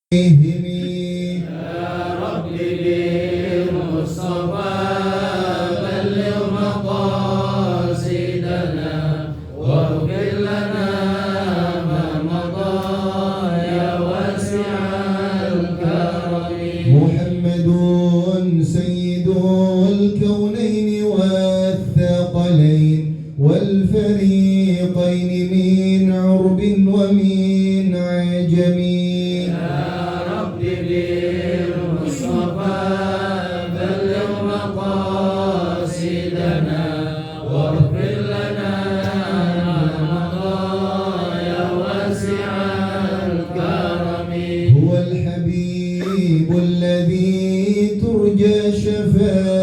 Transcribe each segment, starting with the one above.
يا رب بالمصطفى بلغ مقاصدنا واغفر لنا ما مضى يا واسع الكرم. محمد سيد الكونين والثقلين والفريقين من عرب ومن عجم.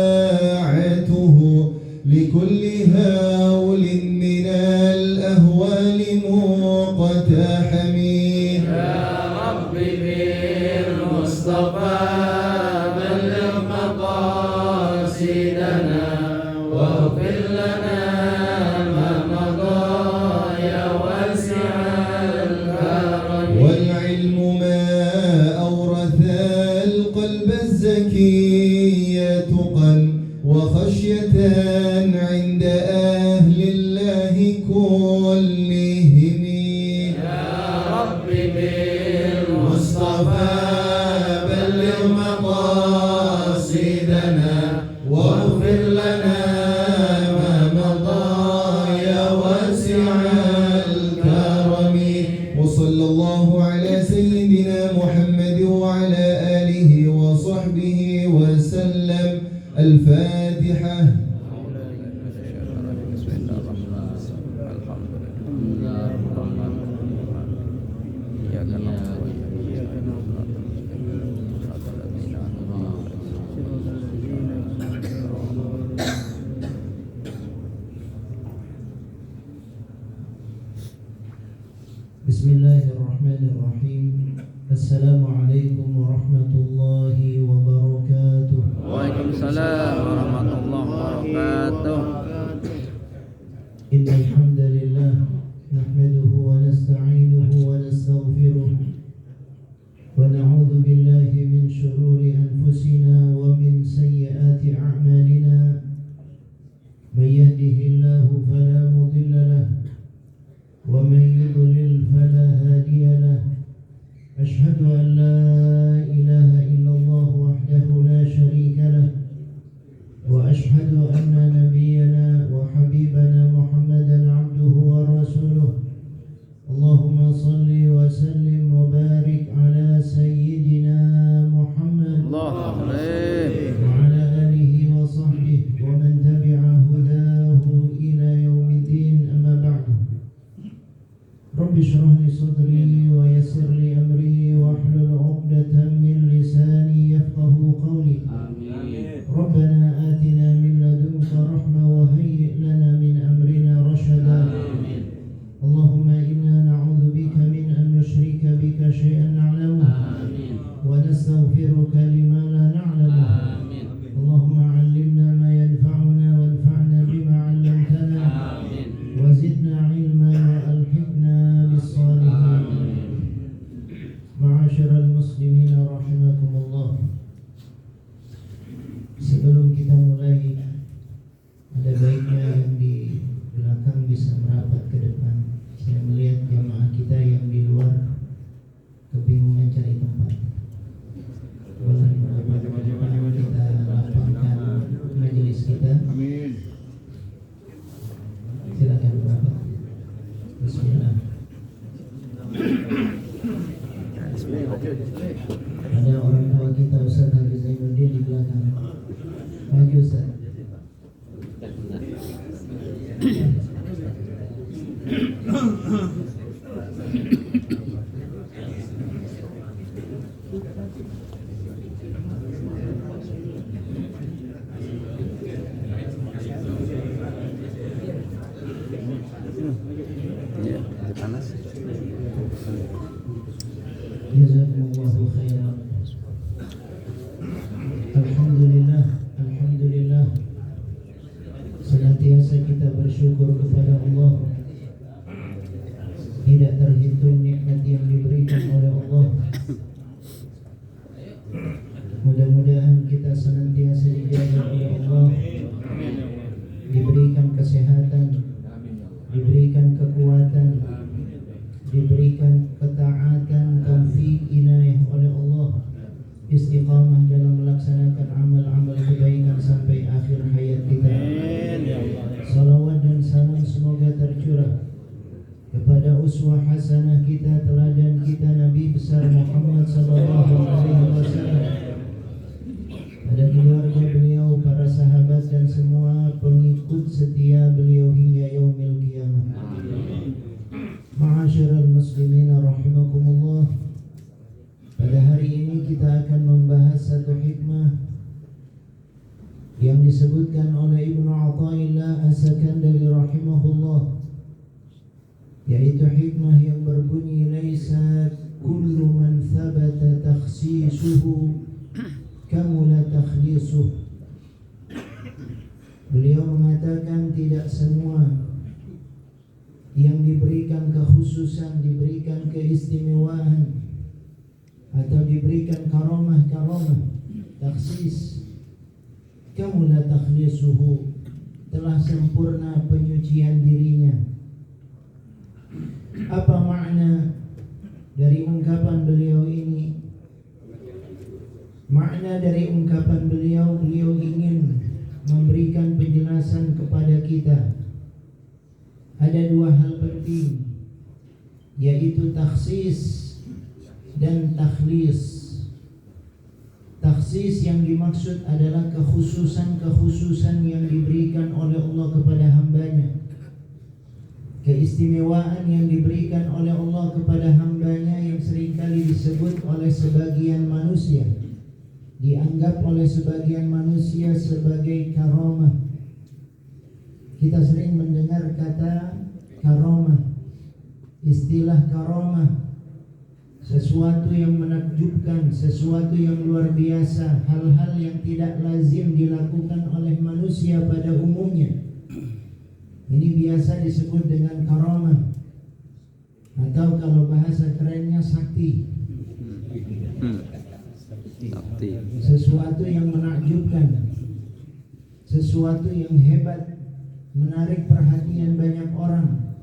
شفاعته لكل هول من الأهوال مقتحم. يا رب بالمصطفى بلغ مقاصدنا واغفر لنا ما مضى يا واسع الكرم. والعلم ما أورث القلب الزكي وخشية عند أهل الله كلهم. يا رب بالمصطفى بلغ مقاصدنا واغفر لنا ما مضى يا واسع الكرم. وصلى الله على سيدنا محمد وعلى آله وصحبه وسلم. الفاتحة. بسم الله الرحمن الرحيم. الحمد لله الرحمن الرحيم. إياك نعبد وإياك نستعين. بسم الله الرحمن الرحيم. السلام عليكم ورحمة الله وبركاته. Waalaikumsalam warahmatullahi wabarakatuh. Innal hamdalillah nahmaduhu wa nasta'inuhu wa nastaghfiruh wa na'udzu billahi min shururi anfusina wa min sayyiati a'malina. May yahdihillahu fala mudilla lahu wa may yudlil fala hadiya lahu. Ashhadu an la ilaha illallah wahdahu la sharika lah wa ashhadu anna nabiyyana wa habibana Muhammadan abduhu wa rasuluh. Allahumma salli wa sallim wa barik ala sayyidina Muhammad wa ala alihi wa sahbihi wa man tabi'a hudahu ila yaumiddin. Amma ba'du. Rabbi shrah li sadri wa yassir li amri wahlul 'uqdatam min lisani yafqahu qawli. Rabbana atina min ladunka rahmah wa hayyi' lana min amrina rashada. Allahumma inna na'udzu bika min an nushrika bika syai'an na'lamu wa nastaghfiruka lima la na'lamu. Allahumma 'allimna ma yanfa'una wanfa'na bima 'allamtana wa zidna 'ilman wa alhiqna bis-shalihin. Ma'asyiral muslimin rahimakumullah. Sebelum kita mulai, ada baiknya yang di belakang bisa merapat ke depan. Saya melihat jamaah kita yang di luar kebingungan cari tempat. Boleh merapat ke depan, kita lapangkan majelis kita. Amin. Silakan merapat. Bismillah. Ada orang tua kita Ustaz Haji Zainuddin di belakang. Maju Ustaz. Ya, panas. Jazakumullahu khairan. Alhamdulillah, alhamdulillah. Senantiasa kita bersyukur kepada Allah. Tidak terhitung nikmat yang diberikan oleh Allah Mudah-mudahan kita senantiasa dijaga oleh Allah, diberikan kesehatan, diberikan kekuatan, diberikan ketaatan, taufik, inayah oleh Allah, istiqamah dalam melaksanakan amal-amal kebaikan sampai akhir hayat kita. Salawat dan salam semoga tercurah kepada uswah hasanah kita, teladan kita, Nabi besar Muhammad sallallahu alaihi wasallam, pada keluarga beliau, para sahabat dan semua pengikut setia beliau hingga yaumil qiyamah. Ma'asyiral muslimin rahimakumullah. Pada hari ini kita akan membahas satu hikmah yang disebutkan oleh Ibnu Athaillah As-Sakandari rahimahullah, yaitu hikmah yang berbunyi laisa kullu man thabata takhsisuhu kamula takhlisuh. Beliau mengatakan tidak semua yang diberikan kekhususan, diberikan keistimewaan atau diberikan karamah takhsis, kamula takhlisuhu, telah sempurna penyucian dirinya. Apa makna dari ungkapan beliau ini? Makna dari ungkapan beliau ingin memberikan penjelasan kepada kita. Ada dua hal penting, yaitu takhsis dan takhlis. Takhsis yang dimaksud adalah kekhususan yang diberikan oleh Allah kepada hambanya, keistimewaan yang diberikan oleh Allah kepada hambanya yang seringkali disebut oleh sebagian manusia, dianggap oleh sebagian manusia sebagai karamah. Kita sering mendengar kata karamah, istilah karamah, sesuatu yang menakjubkan, sesuatu yang luar biasa, hal-hal yang tidak lazim dilakukan oleh manusia pada umumnya. Ini biasa disebut dengan karamah, atau kalau bahasa kerennya sakti. Sesuatu yang menakjubkan, sesuatu yang hebat, menarik perhatian banyak orang.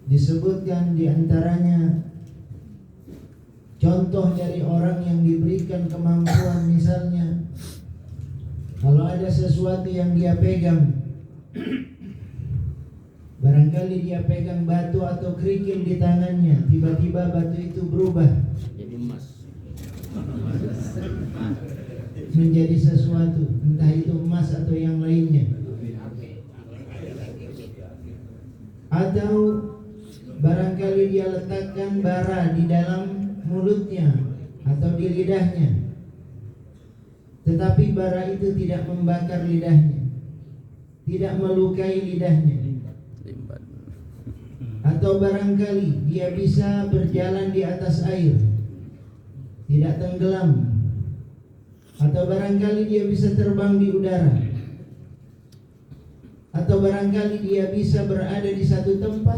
Disebutkan diantaranya contoh dari orang yang diberikan kemampuan, misalnya kalau ada sesuatu yang dia pegang, barangkali dia pegang batu atau kerikil di tangannya, tiba-tiba batu itu berubah jadi emas, menjadi sesuatu, entah itu emas atau yang lainnya. Atau barangkali dia letakkan bara di dalam mulutnya atau di lidahnya, tetapi bara itu tidak membakar lidahnya, tidak melukai lidahnya. Atau barangkali dia bisa berjalan di atas air, tidak tenggelam. Atau barangkali dia bisa terbang di udara. Atau barangkali dia bisa berada di satu tempat,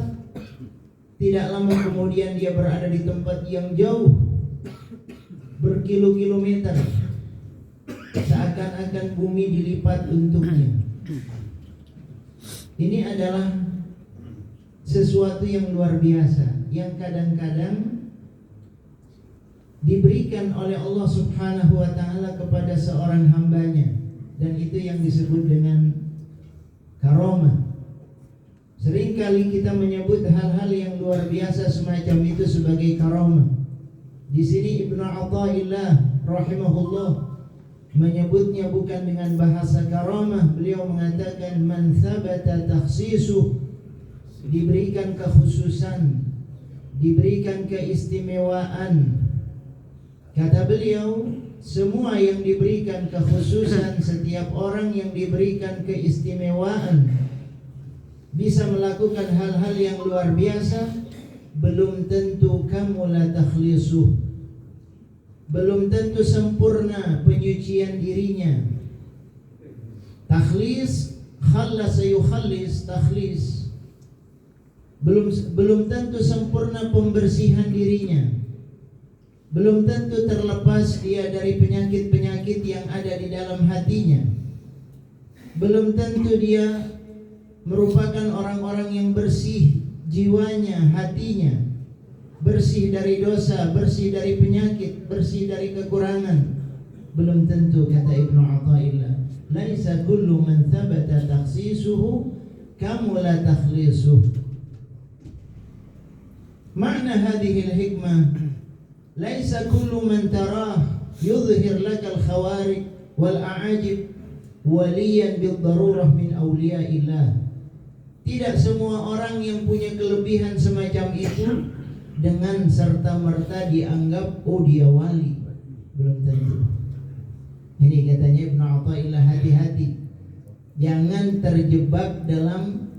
tidak lama kemudian dia berada di tempat yang jauh, berkilo-kilometer, seakan-akan bumi dilipat untuknya. Ini adalah sesuatu yang luar biasa, yang kadang-kadang diberikan oleh Allah Subhanahu wa ta'ala kepada seorang hambanya, dan itu yang disebut dengan karamah. Seringkali kita menyebut hal-hal yang luar biasa semacam itu sebagai karamah. Di sini Ibnu Athaillah rahimahullah menyebutnya bukan dengan bahasa karamah. Beliau mengatakan man thabata takhsisuh, diberikan kekhususan, diberikan keistimewaan. Kata beliau, semua yang diberikan kekhususan, setiap orang yang diberikan keistimewaan bisa melakukan hal-hal yang luar biasa, belum tentu kamula takhlisuh, belum tentu sempurna penyucian dirinya. Takhlis, khallasa yukhallis, takhlis, belum tentu sempurna pembersihan dirinya. belum tentu terlepas dia dari penyakit-penyakit yang ada di dalam hatinya. Belum tentu dia merupakan orang-orang yang bersih jiwanya, hatinya, bersih dari dosa, bersih dari penyakit, bersih dari kekurangan. Belum tentu, kata Ibnu Athaillah, laisa kullu man thabata takhsisuhu kamula takhlisuh. Makna hadhihi al-hikmah, laisa kullu man tarah yudhhir laka al-khawarij wal a'ajib waliyan bil-darurah min awliyaillah. Tidak semua orang yang punya kelebihan semacam itu dengan serta-merta dianggap oh dia wali. Belum tentu. Ini katanya Ibnu Athaillah, hati-hati. Jangan terjebak dalam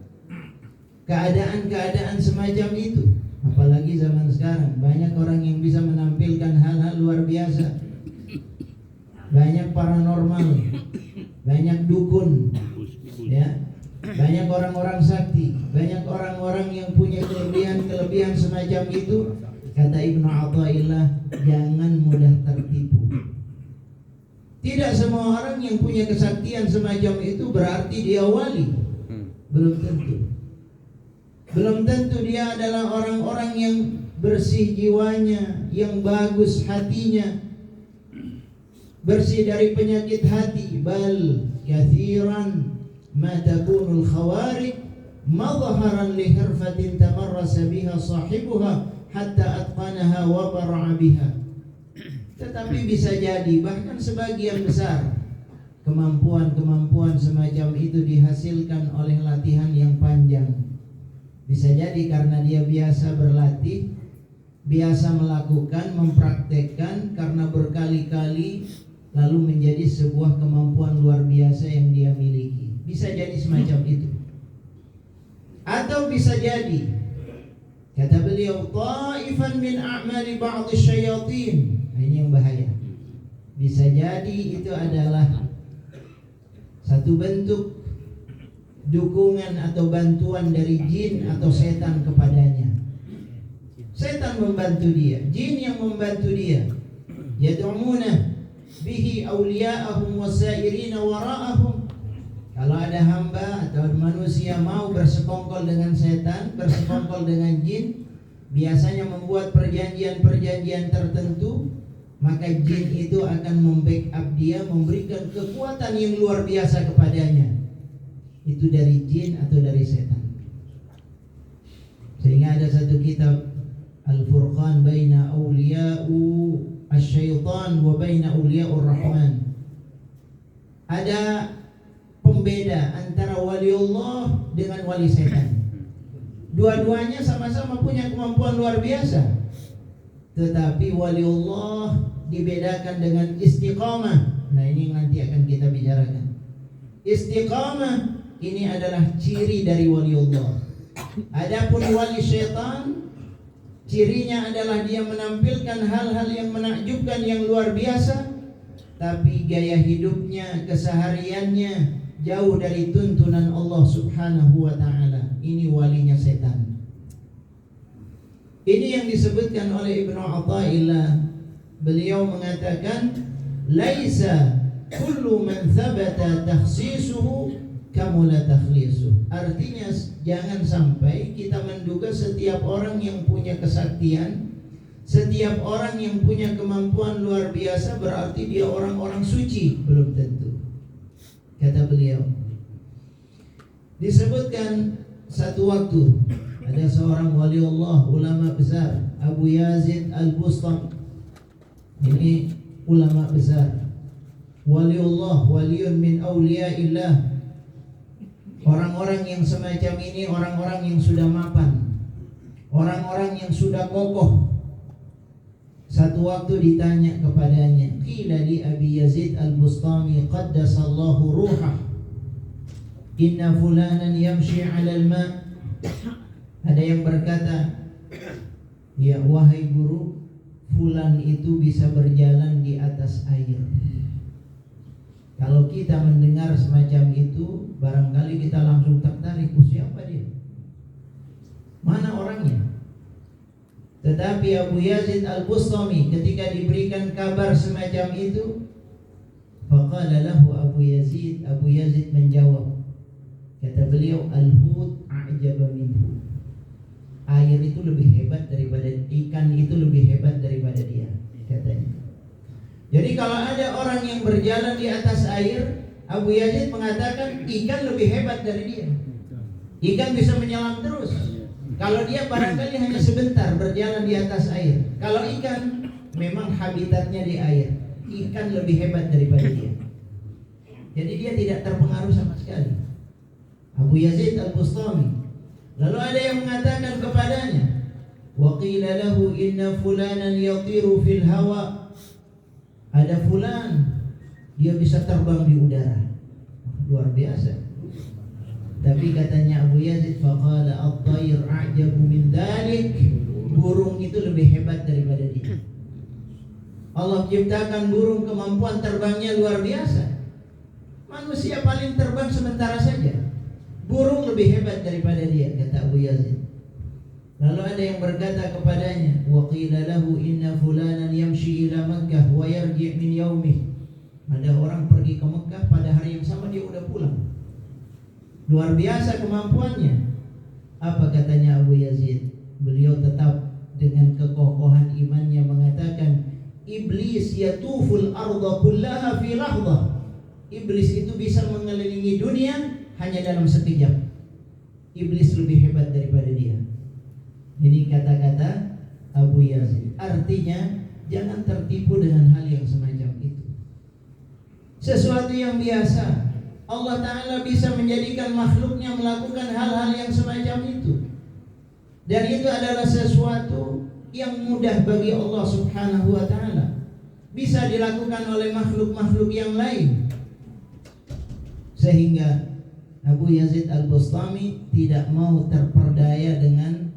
keadaan-keadaan semacam itu. Apalagi zaman sekarang banyak orang yang bisa menampilkan hal-hal luar biasa. Banyak paranormal, banyak dukun, ya. Banyak orang-orang sakti, banyak orang-orang yang punya kelebihan-kelebihan semacam itu. Kata Ibnu Athaillah, jangan mudah tertipu. Tidak semua orang yang punya kesaktian semacam itu berarti dia wali. Belum tentu. Belum tentu dia adalah orang-orang yang bersih jiwanya, yang bagus hatinya, bersih dari penyakit hati. Bal kathiran ma takunul khawarij madhaharan li hirfatin tamarrasa biha sahibuha hatta atqanaha wa bara'a biha. Tetapi bisa jadi bahkan sebagian besar kemampuan-kemampuan semacam itu dihasilkan oleh latihan yang panjang. Bisa jadi karena dia biasa berlatih, biasa melakukan, mempraktekkan karena berkali-kali, lalu menjadi sebuah kemampuan luar biasa yang dia miliki. Bisa jadi semacam itu. Atau bisa jadi, kata beliau, ta'ifan min a'mali ba'dhi syayatin. Nah, ini yang bahaya. Bisa jadi itu adalah satu bentuk dukungan atau bantuan dari jin atau setan kepadanya. Setan membantu dia, jin yang membantu dia. Yad'umuna bihi awliya'ahum wasairina wara'ahum. Kalau ada hamba atau manusia mau bersekongkol dengan setan, bersekongkol dengan jin, biasanya membuat perjanjian-perjanjian tertentu, maka jin itu akan membackup dia, memberikan kekuatan yang luar biasa kepadanya. Itu dari jin atau dari setan. Sehingga ada satu kitab Al-Furqan baina awliya'u asy-syaitan wa baina awliya'ur rahman. Ada pembeda antara waliullah dengan wali setan. Dua-duanya sama-sama punya kemampuan luar biasa. Tetapi waliullah dibedakan dengan istiqamah. Nah, ini nanti akan kita bicarakan. Istiqamah ini adalah ciri dari waliullah. Adapun wali syaitan, cirinya adalah dia menampilkan hal-hal yang menakjubkan, yang luar biasa, tapi gaya hidupnya, kesehariannya jauh dari tuntunan Allah Subhanahu wa ta'ala. Ini walinya setan. Ini yang disebutkan oleh Ibnu Athaillah. Beliau mengatakan, laisa kullu man thabata takhsisuhu kamula takhlisuh. Artinya jangan sampai kita menduga setiap orang yang punya kesaktian, setiap orang yang punya kemampuan luar biasa berarti dia orang-orang suci. Belum tentu. Kata beliau, disebutkan satu waktu ada seorang wali Allah, ulama besar, Abu Yazid Al-Bustami. Ini ulama besar, waliullah, waliyun min awliyaillah. Orang-orang yang semacam ini orang-orang yang sudah mapan, orang-orang yang sudah kokoh. Satu waktu ditanya kepadanya, qila li Abi Yazid Al-Bustami qaddasallahu ruhah, inna fulanan yamshi 'ala al-ma'. Ada yang berkata, ya wahai guru, fulan itu bisa berjalan di atas air. Kalau kita mendengar semacam itu, barangkali kita langsung tertarik, siapa dia? Mana orangnya? Tetapi Abu Yazid Al-Bustami ketika diberikan kabar semacam itu, faqala lahu Abu Yazid menjawab, kata beliau, al-hud a'jaba minhu. Air itu lebih hebat daripada ikan, itu lebih hebat daripada dia, katanya. Jadi kalau ada orang yang berjalan di atas air, Abu Yazid mengatakan ikan lebih hebat dari dia. Ikan bisa menyelam terus. Kalau dia barangkali hanya sebentar berjalan di atas air. Kalau ikan memang habitatnya di air. Ikan lebih hebat daripada dia. Jadi dia tidak terpengaruh sama sekali. Abu Yazid Al-Bustami. Lalu ada yang mengatakan kepadanya, wa qila lahu inna fulanan yatiru fil hawa. Ada fulan, dia bisa terbang di udara. Luar biasa. Tapi katanya Abu Yazid, faqala at-tayr a'jabu min dhalik. Burung itu lebih hebat daripada dia. Allah ciptakan burung, kemampuan terbangnya luar biasa. Manusia paling terbang sementara saja. Burung lebih hebat daripada dia, kata Abu Yazid. Lalu ada yang berkata kepadanya, wa qila lahu inna fulanan yamshi ila Makkah wa yarji' min yaumih. Ada orang pergi ke Mekah pada hari yang sama dia udah pulang. Luar biasa kemampuannya. Apa katanya Abu Yazid? Beliau tetap dengan kekokohan imannya mengatakan, iblis yatuful arda kullaha fi lahdah. Iblis itu bisa mengelilingi dunia hanya dalam sekejap. Iblis lebih hebat daripada dia. Ini kata-kata Abu Yazid. Artinya jangan tertipu dengan hal yang semacam itu. Sesuatu yang biasa. Allah Ta'ala bisa menjadikan makhluknya melakukan hal-hal yang semacam itu. Dan itu adalah sesuatu yang mudah bagi Allah Subhanahu wa Ta'ala. Bisa dilakukan oleh makhluk-makhluk yang lain. Sehingga Abu Yazid Al-Bustami tidak mau terperdaya dengan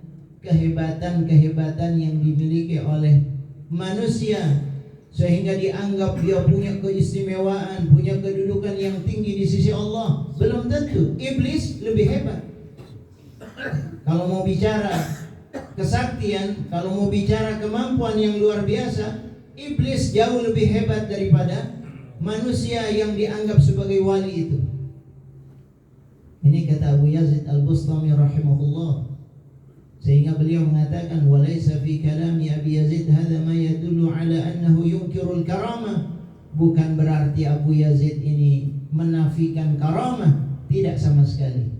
kehebatan-kehebatan yang dimiliki oleh manusia, sehingga dianggap dia punya keistimewaan, punya kedudukan yang tinggi di sisi Allah. Belum tentu. Iblis lebih hebat. Kalau mau bicara kesaktian, kalau mau bicara kemampuan yang luar biasa, iblis jauh lebih hebat daripada manusia yang dianggap sebagai wali itu. Ini kata Abu Yazid Al-Bustami rahimahullah. Sehingga beliau mengatakan, walaysa fi kalami Abi Yazid hadha ma yadullu ala annahu yunkirul karamah. Bukan berarti Abu Yazid ini menafikan karamah, tidak sama sekali.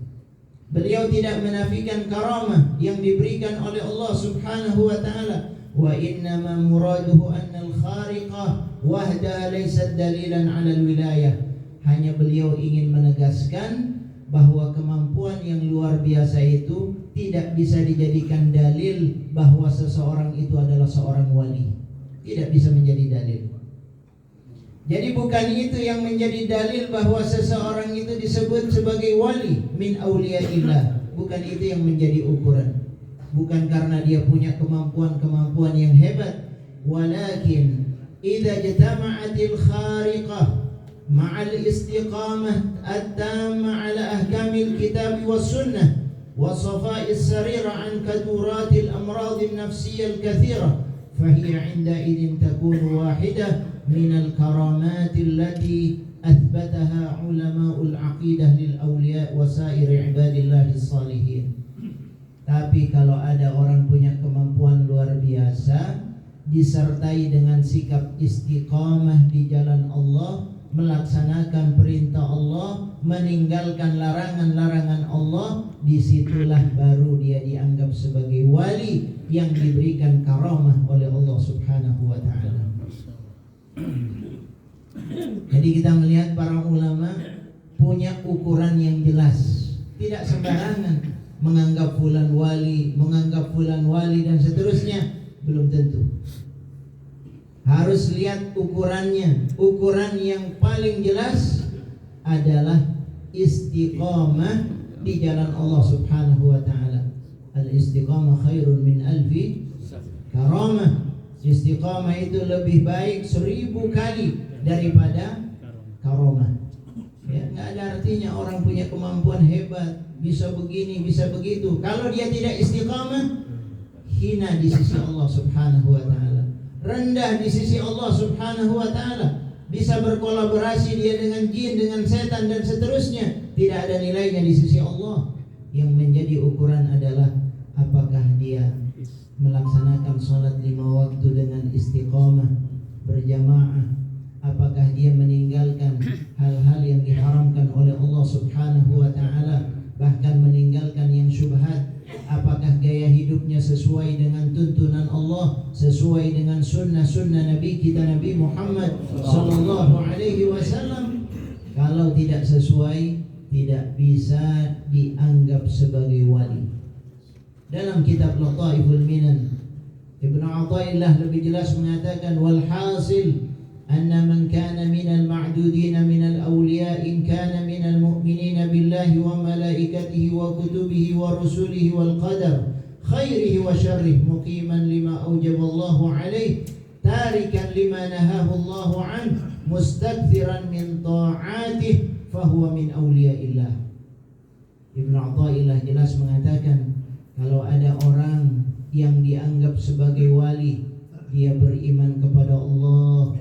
Beliau tidak menafikan karamah yang diberikan oleh Allah Subhanahu wa Ta'ala. Wa innama muraduhu anna al-khariqah wahda laysat dalilan 'ala al-wilayah. Hanya beliau ingin menegaskan bahwa kemampuan yang luar biasa itu tidak bisa dijadikan dalil bahwa seseorang itu adalah seorang wali. Tidak bisa menjadi dalil. Jadi bukan itu yang menjadi dalil bahwa seseorang itu disebut sebagai wali min auliyaillah. Bukan itu yang menjadi ukuran. Bukan karena dia punya kemampuan-kemampuan yang hebat. Walakin idza jatama'atil khariqah ma'al istiqamah at-tamma 'ala ahkamil kitab was sunnah wa safa'is sarira 'an kaduratil amradin nafsiyyah al-kathira fa hiya 'inda idin takunu wahidah min al-karamat allati athbataha 'ulama'ul 'aqidah lil awliya wa sa'ir ibadillah as-salihin. Tapi kalau ada orang punya kemampuan luar biasa disertai dengan sikap istiqamah di jalan Allah, melaksanakan perintah Allah, meninggalkan larangan-larangan Allah, disitulah baru dia dianggap sebagai wali yang diberikan karamah oleh Allah Subhanahu wa Ta'ala. Jadi kita melihat para ulama punya ukuran yang jelas, tidak sembarangan menganggap fulan wali dan seterusnya. Belum tentu. Harus lihat ukurannya. Ukuran yang paling jelas adalah istiqamah di jalan Allah Subhanahu wa Ta'ala. Al-istiqamah khairun min alfi karamah. Istiqamah itu lebih baik 1000 kali daripada karamah. Ya, nggak ada artinya orang punya kemampuan hebat, bisa begini, bisa begitu. Kalau dia tidak istiqamah, hina di sisi Allah Subhanahu wa taala, rendah di sisi Allah Subhanahu wa taala. Bisa berkolaborasi dia dengan jin, dengan setan dan seterusnya, tidak ada nilainya di sisi Allah. Yang menjadi ukuran adalah apakah dia melaksanakan sholat 5 waktu dengan istiqamah berjamaah, apakah dia meninggalkan hal-hal yang diharamkan oleh Allah Subhanahu wa taala, bahkan meninggalkan yang syubhat, apakah gaya hidupnya sesuai dengan tuntunan Allah, sesuai dengan sunnah-sunnah Nabi kita Nabi Muhammad sallallahu alaihi wasallam. Kalau tidak sesuai, tidak bisa dianggap sebagai wali. Dalam kitab Lataiful Minan, Ibnu Athaillah lebih jelas mengatakan, wal hasil anna man kana minal ma'dudin minal awliya in kana minal mu'minina billahi wa malaikatihi wa kutubihi wa rusulihi wal qadar khairihi wa syarrihi muqiman lima aujaballahu alaihi tarikan lima nahahu Allahu an mustakthiran min ta'atihi fahuwa min awliyaillah. Ibnu Athaillah jelas mengatakan, kalau ada orang yang dianggap sebagai wali, dia beriman kepada Allah,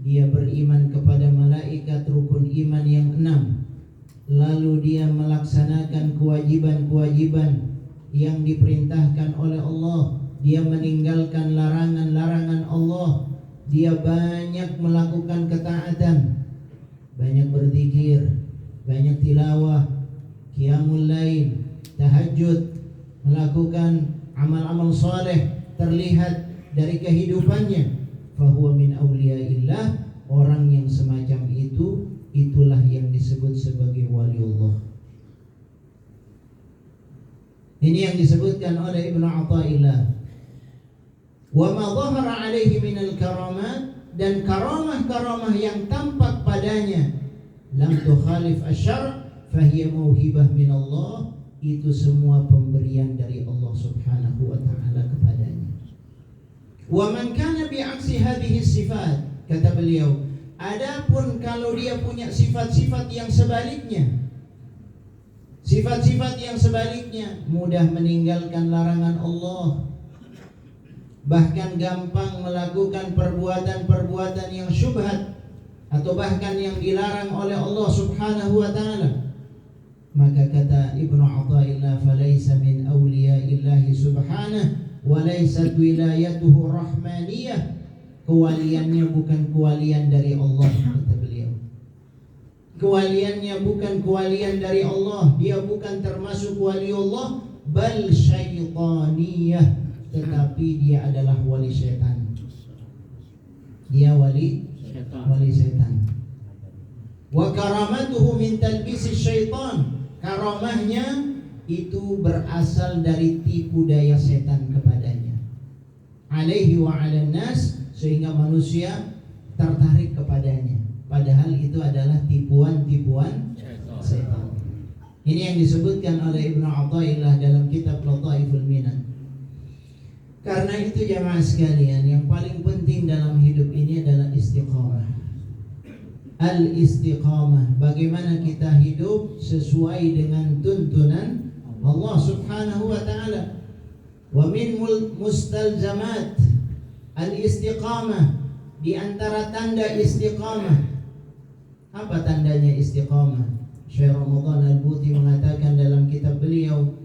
dia beriman kepada malaikat rukun iman yang 6, lalu dia melaksanakan kewajiban-kewajiban yang diperintahkan oleh Allah, dia meninggalkan larangan-larangan Allah, dia banyak melakukan ketaatan, banyak berzikir, banyak tilawah, qiyamul lail, tahajud, melakukan amal-amal saleh terlihat dari kehidupannya, fahuwa min awliyaillah. Orang yang semacam itu, itulah yang disebut sebagai waliullah. Ini yang disebutkan oleh Ibnu Athaillah. Wa ma dhahara alaihi minal karamat, dan karamah-karamah yang tampak padanya, lam tukhalif asyar fahiya mauhibah min Allah. Itu semua pemberian dari Allah Subhanahu wa taala kepadanya. Wa man kana bi'aksi hadhihi sifat, kata beliau, adapun kalau dia punya sifat-sifat yang sebaliknya, sifat-sifat yang sebaliknya, mudah meninggalkan larangan Allah, bahkan gampang melakukan perbuatan-perbuatan yang syubhat atau bahkan yang dilarang oleh Allah Subhanahu wa taala, maka kata Ibnu Athaillah, falaysa min awliyaillahi subhanahu wa laysat wilayatuhu rahmaniyah. Kewaliannya bukan kewalian dari Allah, kata beliau. Kewaliannya bukan kewalian dari Allah, dia bukan termasuk wali Allah, bal syaitaniyah, tetapi dia adalah wali setan. Dia wali setan. Wa karamatuhu min talbisi syaitan, karamahnya itu berasal dari tipu daya setan kepadanya, alaihi wa 'alan nas, sehingga manusia tertarik kepadanya, padahal itu adalah tipuan-tipuan setan. Ini yang disebutkan oleh Ibnu Athaillah dalam kitab Lataiful Minan. Karena itu jamaah sekalian, yang paling penting dalam hidup ini adalah istiqamah. Al-istiqamah, bagaimana kita hidup sesuai dengan tuntunan Allah Subhanahu wa ta'ala. Wa min mustalzamat al-istiqamah, di antara tanda istiqamah. Apa tandanya istiqamah? Syekh Ramadan Al-Buti mengatakan dalam kitab beliau,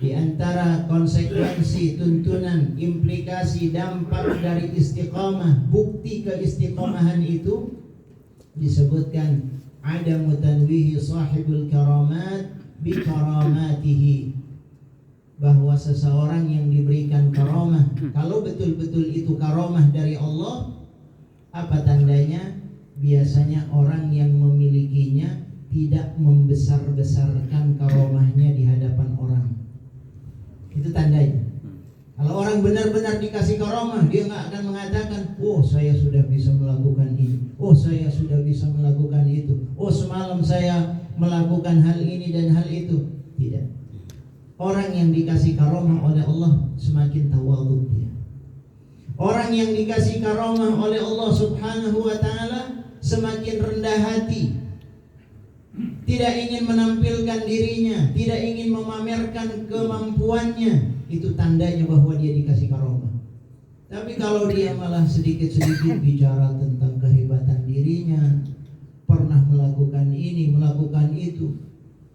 di antara konsekuensi, tuntunan, implikasi, dampak dari istiqamah, bukti keistiqamahan itu disebutkan adamu tanwihi sahibul karamat bi karamatihi, bahwa seseorang yang diberikan karamah, kalau betul-betul itu karamah dari Allah, apa tandanya? Biasanya orang yang memilikinya tidak membesar-besarkan karamahnya di hadapan orang. Itu tandanya. Kalau orang benar-benar dikasih karamah, dia nggak akan mengatakan, oh saya sudah bisa melakukan ini, oh saya sudah bisa melakukan itu, oh semalam saya melakukan hal ini dan hal itu. Tidak. Orang yang dikasih karamah oleh Allah semakin tawadhu dia. Orang yang dikasih karamah oleh Allah Subhanahu wa ta'ala semakin rendah hati, tidak ingin menampilkan dirinya, tidak ingin memamerkan kemampuannya. itu tandanya bahwa dia dikasih karomah. Tapi kalau dia malah sedikit-sedikit bicara tentang kehebatan dirinya, pernah melakukan ini, melakukan itu,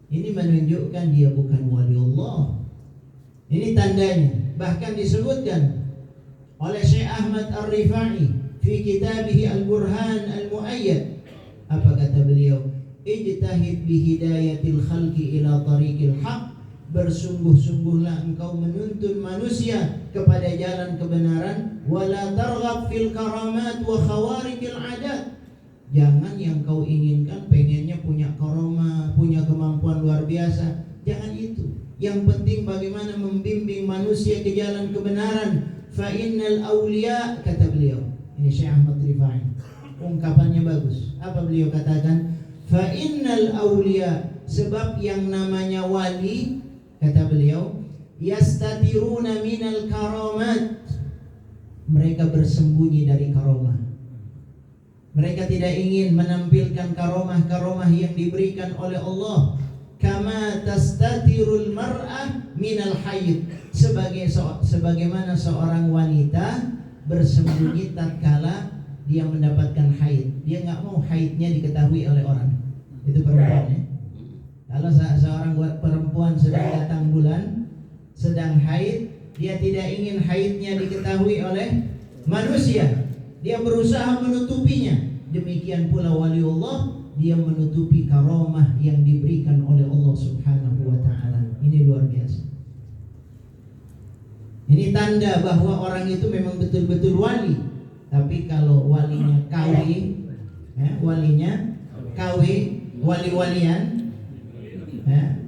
ini menunjukkan dia bukan wali Allah. Ini tandanya. Bahkan disebutkan oleh Syekh Ahmad Ar-Rifai fi kitabih Al-Burhan Al-Mu'ayyad. Apa kata beliau? Ijtahid bi hidayatil khalqi ila tariqil haq. Bersungguh-sungguhlah engkau menuntun manusia kepada jalan kebenaran. Wala targhab fil karamat wa khawarikil adat. Jangan yang kau inginkan pengennya punya karomah, punya kemampuan luar biasa. Jangan itu. Yang penting bagaimana membimbing manusia ke jalan kebenaran. Fa innal awliya, kata beliau. Ini Syekh Ahmad Rifai. Ungkapannya bagus. Apa beliau katakan? Fa innal awliya, sebab yang namanya wali, kata beliau, yastatiruna minal karamat. Mereka bersembunyi dari karomah. Mereka tidak ingin menampilkan karomah-karomah yang diberikan oleh Allah. Kama tastatirul mar'ah minal haid. Sebagaimana seorang wanita bersembunyi tatkala dia mendapatkan haid. Dia nggak mau haidnya diketahui oleh orang. Itu perempuan ya. Kalau seorang perempuan sedang datang bulan, sedang haid, dia tidak ingin haidnya diketahui oleh manusia. Dia berusaha menutupinya. Demikian pula waliullah, dia menutupi karomah yang diberikan oleh Allah Subhanahu wa ta'ala. Ini luar biasa. Ini tanda bahwa orang itu memang betul-betul wali. Tapi kalau walinya kawi, wali-walian,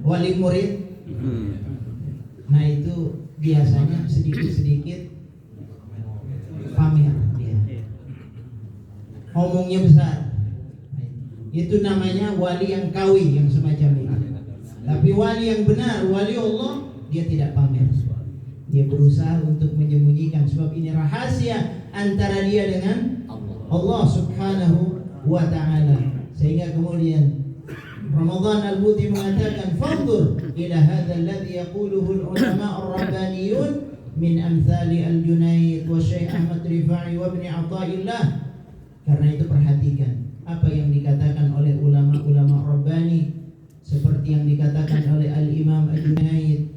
wali murid, nah itu biasanya sedikit-sedikit pamer dia, omongnya besar. Itu namanya wali yang kawi, yang semacam itu. Tapi wali yang benar, wali Allah, dia tidak pamer. Dia berusaha untuk menyembunyikan, sebab ini rahasia antara dia dengan Allah Subhanahu wa ta'ala. Sehingga kemudian Ramadan Al-Buti mengatakan, fanzur ila hadha alladhi yaquluhu al-ulama ar-rabbaniyun min amthali al-Junayd wa Syekh Ahmad Rifai wa Ibn Athaillah. Karena itu perhatikan apa yang dikatakan oleh ulama-ulama Rabbani, seperti yang dikatakan oleh Al-Imam Al-Junayd,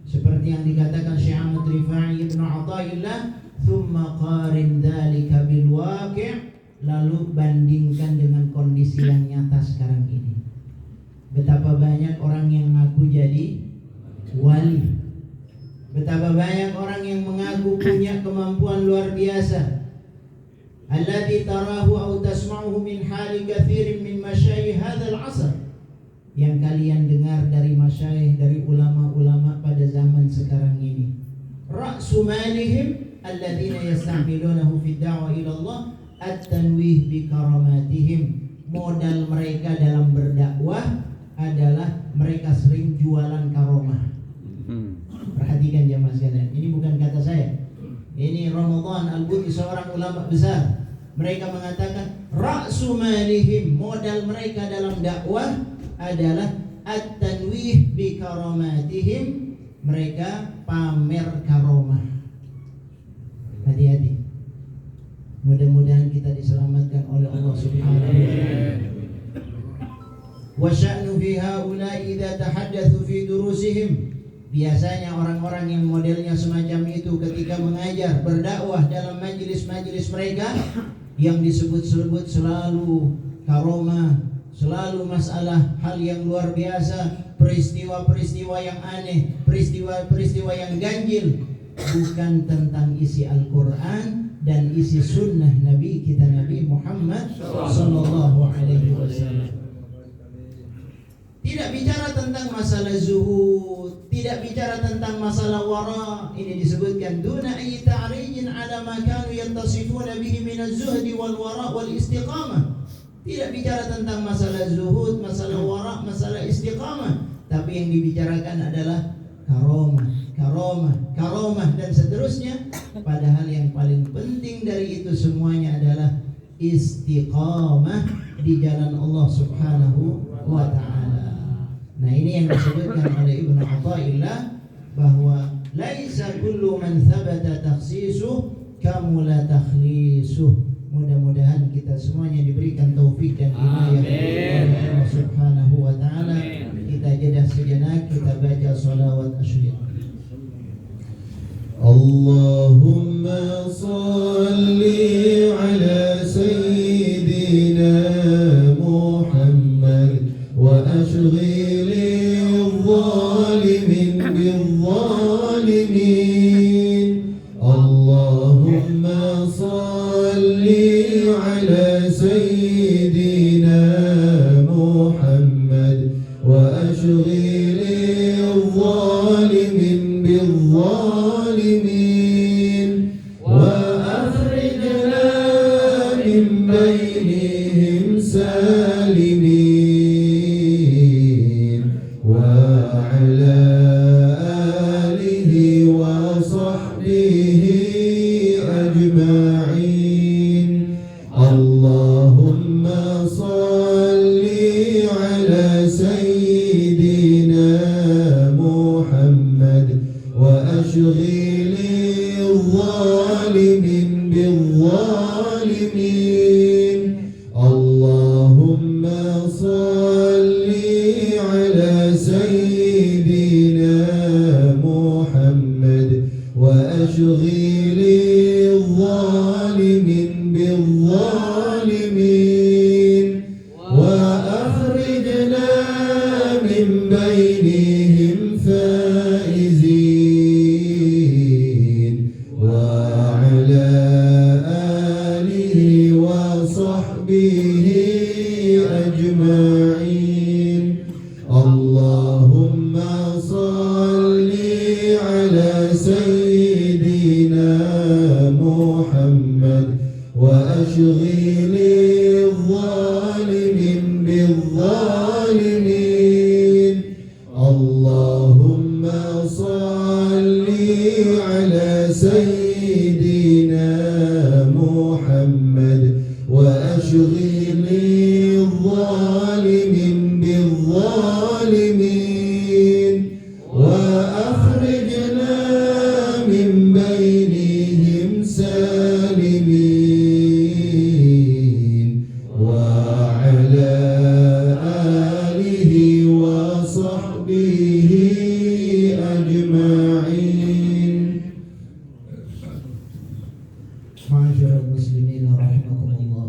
seperti yang dikatakan Syekh Ahmad Rifai Ibn Athaillah. Thumma qarin dhalika bil waqi', lalu bandingkan dengan kondisi yang nyata sekarang ini. Betapa banyak orang yang mengaku jadi wali, betapa banyak orang yang mengaku punya kemampuan luar biasa. Alladhi tarahu aw tasma'uhu min hali kathirin min masyayikh hadzal 'asr, yang kalian dengar dari masyayikh, dari ulama-ulama pada zaman sekarang ini. Ra'su malihim alladzina yasta'milunahu fi da'wa ila Allah at-tanwih bi karamatihim. Modal mereka dalam berdakwah adalah mereka sering jualan karomah. Perhatikan jemaah sekalian, ini bukan kata saya. Ini Ramadan Al-Buti, seorang ulama besar. Mereka mengatakan ra'su malihim, modal mereka dalam dakwah adalah at-tanwih bi karamatihim. Mereka pamer karomah. Hati-hati. Mudah-mudahan kita diselamatkan oleh Allah Subhanahu wa ta'ala. Wa sya'nu fi haula'i idza tahaddatsu fi durusihim. Biasanya orang-orang yang modelnya semacam itu ketika mengajar, berdakwah dalam majelis-majelis mereka, yang disebut-sebut selalu karomah, selalu masalah hal yang luar biasa, peristiwa-peristiwa yang aneh, peristiwa-peristiwa yang ganjil, bukan tentang isi Al-Quran dan isi sunnah Nabi kita, Nabi Muhammad sallallahu alaihi wasallam. Tidak bicara tentang masalah zuhud, tidak bicara tentang masalah wara. Ini disebutkan duna ayyi ta'rijin ala ma kanu yattasifuna bihi min az-zuhdi wal wara wal istiqamah. Tidak bicara tentang masalah zuhud, masalah wara, masalah istiqamah, tapi yang dibicarakan adalah karomah dan seterusnya. Padahal yang paling penting dari itu semuanya adalah istiqamah di jalan Allah Subhanahu wa ta'ala. Nah, ini yang disebutkan oleh Ibn Athaillah, bahwa laisa kullu man thabata takhsisuh kamula takhlisuh. Mudah-mudahan kita semuanya diberikan taufik dan hidayah oleh Allah Subhanahu wa taala. Kita jeda sejenak, kita baca shalawat asyriq. Allahumma salli ala sayyidina Muhammad wa ashghili adh-dhalimin bil-dhalimin. Allahumma salli ala sayyidina Muhammad wa ashghili adh-dhalimin bil-dhalimin wa akhrijna min bainihim salimin wa ala alihi wa sahbihi ajma'in. Allahumma salli ala sayyidina Muhammad wa ashghili adh-dhalimin bil-dhalimin. Allahumma salli ala sayyidina Muhammad wa ashghili adh-dhalimin bil-dhalimin wa akhrijna min bainihim faizin wa ala alihi wa sahbihi ajma'in. Allahumma salli ala sayyidina Muhammad wa ashghili adh-dhalimin bil-dhalimin. Allahumma salli ala sayyidina Muhammad wa ashghili adh-dhalimin bil-dhalimin wa akhrijna min bainihim salimin wa ala alihi wa sahbihi ajma'in. Ma'asyiral muslimin rahimakumullah.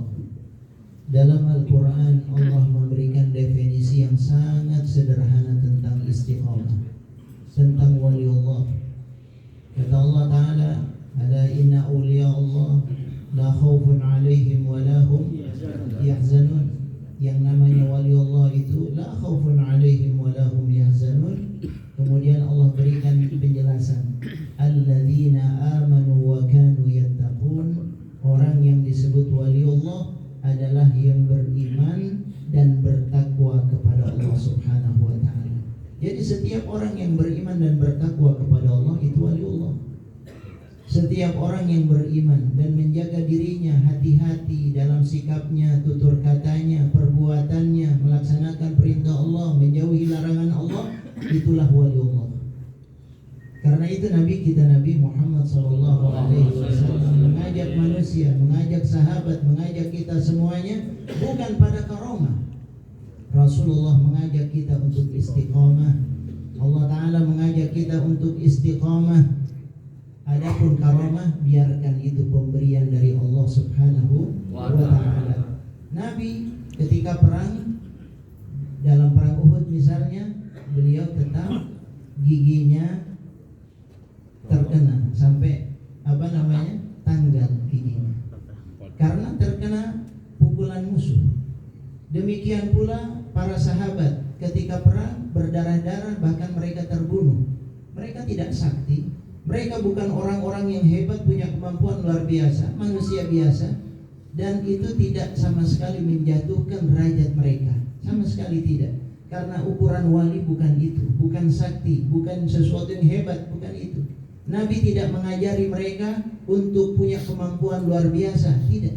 Dalam Al-Quran Allah memberikan definisi yang sangat sederhana tentang istiqamah, tentang waliullah. Kata Allah Ta'ala, ala inna awliya Allah la khawfun alaihim wa lahum yahzanun. Yang namanya waliullah itu la khawfun alaihim wa lahum yahzanun. Kemudian Allah berikan penjelasan, alladzina amanu wa kanu yattaqun. Orang yang disebut waliullah adalah yang beriman dan bertakwa kepada Allah Subhanahu wa ta'ala. Jadi setiap orang yang beriman dan bertakwa kepada Allah itu waliullah. Setiap orang yang beriman dan menjaga dirinya hati-hati dalam sikapnya, tutur katanya, perbuatannya, melaksanakan perintah Allah, menjauhi larangan Allah, itulah waliullah. Karena itu Nabi kita Nabi Muhammad SAW mengajak manusia, mengajak sahabat, mengajak kita semuanya bukan pada karomah. Rasulullah mengajak kita untuk istiqamah. Allah Ta'ala mengajak kita untuk istiqamah. Adapun karomah biarkan itu pemberian dari Allah Subhanahu wa Ta'ala. Nabi ketika perang, dalam perang Uhud misalnya, beliau tetap giginya terkena sampai tanggal giginya karena terkena pukulan musuh. Demikian pula para sahabat ketika perang berdarah-darah, bahkan mereka terbunuh. Mereka tidak sakti, mereka bukan orang-orang yang hebat, punya kemampuan luar biasa, manusia biasa, dan itu tidak sama sekali menjatuhkan derajat mereka, sama sekali tidak. Karena ukuran wali bukan itu, bukan sakti, bukan sesuatu yang hebat, bukan itu. Nabi tidak mengajari mereka untuk punya kemampuan luar biasa, tidak.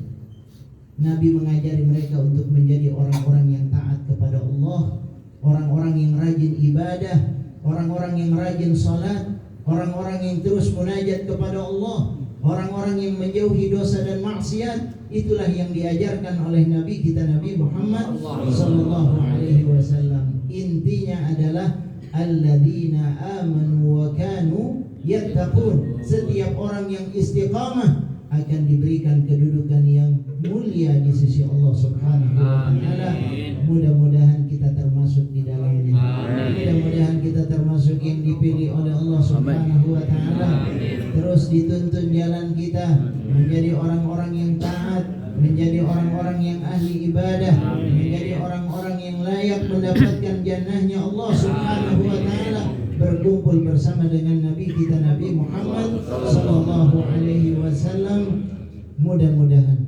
Nabi mengajari mereka untuk menjadi orang-orang yang taat kepada Allah, orang-orang yang rajin ibadah, orang-orang yang rajin salat, orang-orang yang terus munajat kepada Allah, orang-orang yang menjauhi dosa dan maksiat. Itulah yang diajarkan oleh Nabi kita Nabi Muhammad sallallahu alaihi wasallam. Intinya adalah alladzina amanu wa kanu yattaqun. Setiap orang yang istiqamah akan diberikan kedudukan yang mulia di sisi Allah Subhanahu wa taala. Mudah-mudahan kita termasuk di dalamnya. Mudah-mudahan kita termasuk yang dipilih oleh Allah Subhanahu wa taala. Terus dituntun jalan kita menjadi orang-orang yang taat, menjadi orang-orang yang ahli ibadah, menjadi orang-orang yang layak mendapatkan jannahnya Allah Subhanahu wa taala, berkumpul bersama dengan Nabi kita Nabi Muhammad sallallahu alaihi wasallam. Mudah-mudahan